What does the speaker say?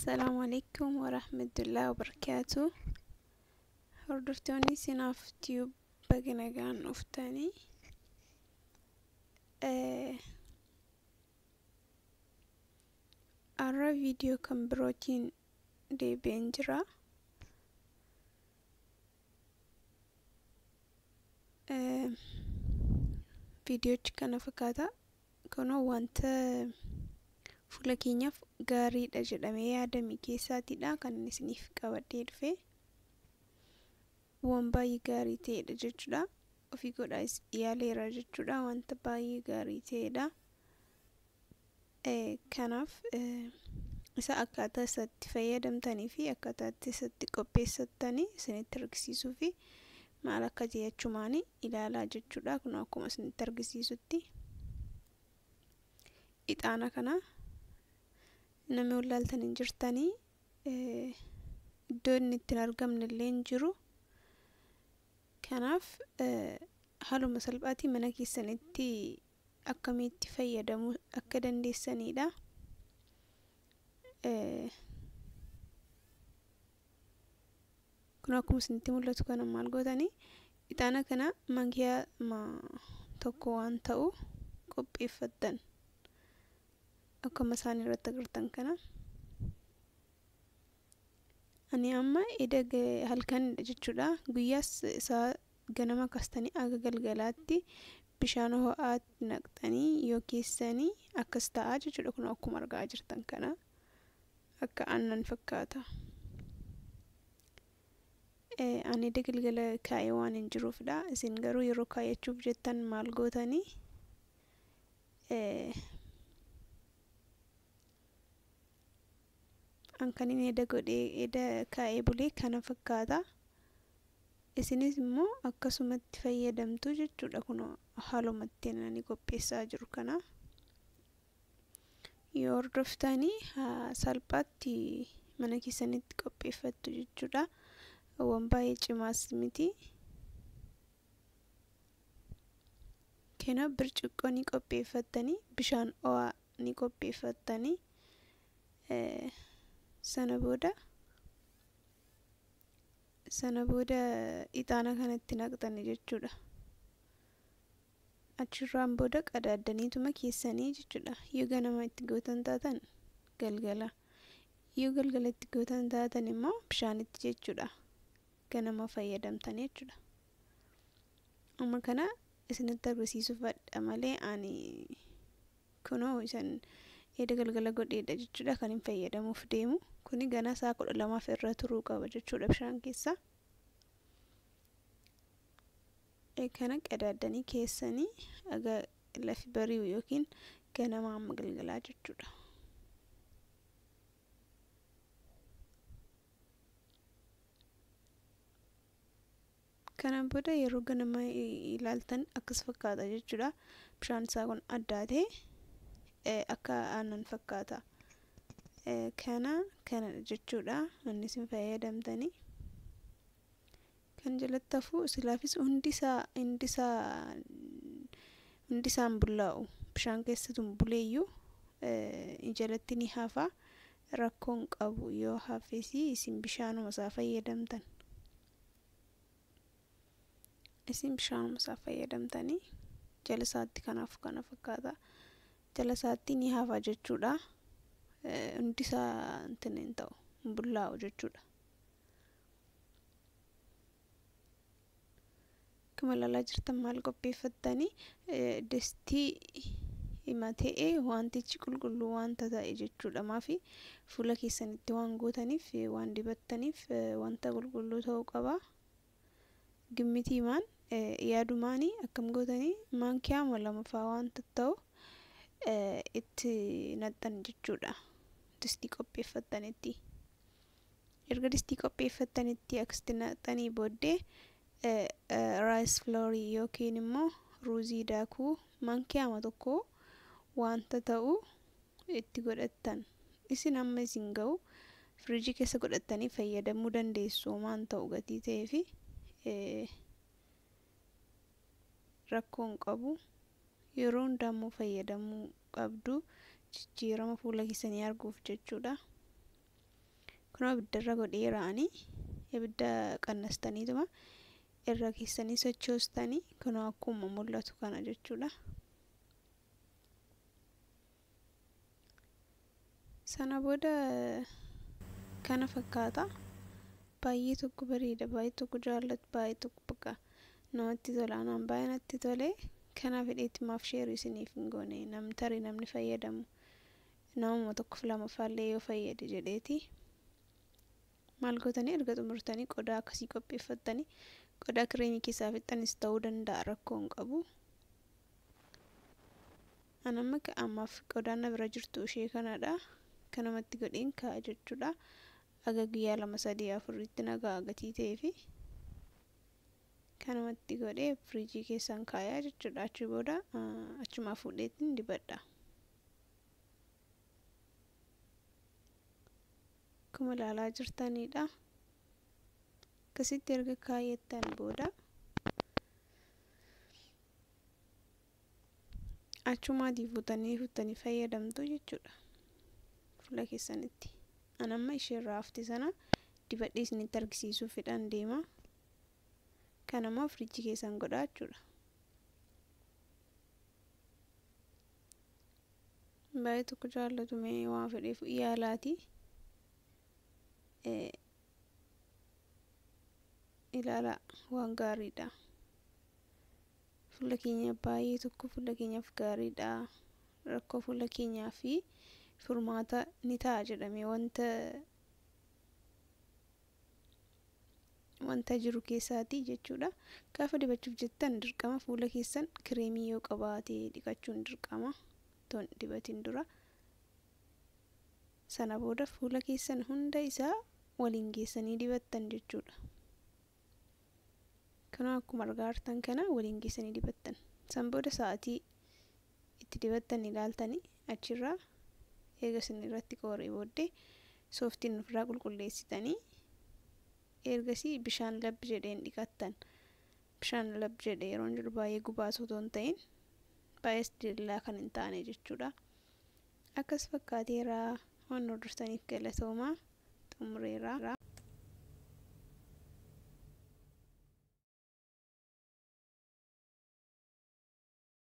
Assalamu alaikum warahmatullahi wabarakatuh. Hordoftoonni sinaaf tiyuub baganagaan uftanii arra viidiyoo kan birootiin deebi'een jira. Viidiyoochi kana fakkaata. Kunoo wanta fuula keenyaaf gaariidha jedhamee yaadame keessaatidha kan isiniif qabadhee dhufe. Waan baay'ee gaarii ta'edha jechuudha. Ofii godhaas yaaleera jechuudha. Wanta baay'ee gaarii ta'edha. Kanaaf isa akkaataa isatti fayyadamtanii fi akkaataa isatti qopheessattanii isinitti argisiisuu fi maal akka jechuumaanii ilaalaa jechuudha. Kun akkuma isinitti argisiisutti ixaana kana namni olaaltanii jirtanii iddoo inni itti argamne illee hin jiru. Kanaaf haaluma salphaatii mana keessanitti akkamitti fayyadamuu akka dandeessanidha. Kun akkuma isinitti mul'atu kana maal gootanii ixaana kana mankiyaa tokko waan ta'u qopheeffattan. Akkuma isaan irratti agartan kana ani amma halkan jechuudha. Guyyaas isaa ganama kastanii aga galgalaatti bishaan ho'aatti naqxanii yoo keessanii akkas ta'a jechuudha. Kun akkuma argaa jirtan kana akka aannan fakkaata. Ani galgala kaa'ee waan hin jiruufidha. Isin garuu yeroo kaa'achuuf jettan maal gootanii ankanin eda kaa'ee bulee kana fakkaata. Isinis immoo akkasumatti fayyadamtu jechuudha. Kun haalumatti ani qopheessaa jiru kana yoo hordoftanii salphaatti mana keessanitti qopheeffattu jechuudha. Waan baay'ee cimaas miti. Kana birciqqoo ni qopheeffattanii bishaan ho'aa ni qopheeffattanii sana booda ixaana kanatti naqxanii jechuudha. Achirraan booda qadaadaniituma keessanii jechuudha. Yoo ganama itti gootan taatan galgala, yoo galgala itti gootan taatan immoo bishaanitti jechuudha. Ganama fayyadamtan jechuudha. Amma kana isinitti agarsiisuuf fadha malee ani kunoo isan eda galgala godheedha jechuudha kan hin fayyadamuuf deemu. Kuni gana isaa 12 irra turuu qaba jechuudha bishaan keessa. Kana qadaadanii keessanii aga lafi bari'u yookiin ganama amma galgalaa jechuudha. Kana booda yeroo ganama ilaaltan akkas fakkaata jechuudha. Bishaan isaa kun addaatee akka aannan fakkaata. Kana jechuudha. Inni isin fayyadamtanii kan jalatti hafu silaafis hundi isaan bullaa'u. Bishaan keessattuu buleeyyuu jalatti ni hafa. Rakkoon qabu yoo hafes isin bishaanuma isaa fayyadamtan. Isin bishaanuma isaa fayyadamtanii jala isaatti kanaaf kana fakkaata. Jala isaatti ni hafa jechuudha. Hundi isaa hin ta'u bullaa'u jechuudha. Akkuma ilaalaa jirtan maal qopheeffattanii distii himatee wantichi qulqulluu wanta ta'e jechuudha. Maafi fuula keessanitti waan gootaniif waan dibattaniif wanta qulqulluu ta'uu qaba. Gimmitiimaan yaadumaanii akkam gootanii maankiyaa lamaffaa wanta ta'u itti naqxan jechuudha. Distii qopheeffattanitti erga distii qopheeffattanitti akkasitti naqxanii booddee raayis filoorii yookiin immoo ruuzii daakuu maankiyaa tokko wanta ta'u itti godhattan. Isin amma isin ga'u firiijii keessa godhattanii fayyadamuu dandeessu waan ta'u gatii ta'ee fi rakkoon qabu. Yeroo hundaammoo fayyadamuu qabdu jijjiirama fuula keessanii arguuf jechuudha. kunoo abiddarra godheeraanii abidda qannastaniituma irra keessanii sochoostanii kunoo akkuma mul'atu kana jechuudha. Sana booda kana fakkaata. Baay'ee tokko bareeda, baay'ee tokko jaallatu, baay'ee tokko bakka namatti tola. Anaan baay'ee natti tole. Kanaaf hidheetti maaf sheerii isiniif hin goone namni fayyadamu namuma tokkoof lamaffaallee yoo fayyade jedheeti. Maal gootanii erga xumurtanii qodaa akkasii qopheeffattanii qodaa kireemii keessaa fixxanis ta'uu danda'a, rakkoo hin qabu. Anamma ammaaf qodaan na bira jirtu ishee kanadha. Kanamatti godheen kaa'a jechuudha. Aga guyyaa 2-3-4 nagaa gatii ta'ee fi kanamatti godhee firiijii keessaan kaayaa jechuudha. Achi booda achumaa fuudheetiin dibadha. Akkuma ilaalaa jirtanidha. Akkasitti erga kaayettan booda achumaa fuutanii fayyadamtu jechuudha. Fuula keessanitti. Anamma isheerraa hafte sana dibadhee isinitti argisiisuuf fedhan deema. Kanammoo firiijii keessan godhaa jechuudha. Baay'ee tokko jaallatu mee waan fedheef yaalaati. Ilaala waan gaariidha. Fuula keenya baay'ee tokko fuula keenyaaf gaariidha. Rakkoo fuula keenyaa fi furmaata ni ta'a jedhamee wanta jiru keessaati jechuudha. Gaafa dibachuuf jettan dirqama fuula keessan kireemii yoo qabaate dhiqachuun dirqama ton dibatiin dura. Sana booda fuula keessan hunda isaa waliin geessanii dibattan jechuudha. Kanaa akkuma argaa jirtan kana waliin geessanii dibattan. San booda sa'aatii itti dibattan ilaaltanii achirraa eega isin irratti qoree booddee sooftiin ofirraa qulqulleessitanii ergasii bishaan lab jedheen dhiqattan. Bishaan lab jedhee yeroo jiru baay'ee gubaa osoo hin ta'in baay'ees dillaa kan hin taane jechuudha. Akkas fakkaateera waan hordofaniif galatoomaa xumureera.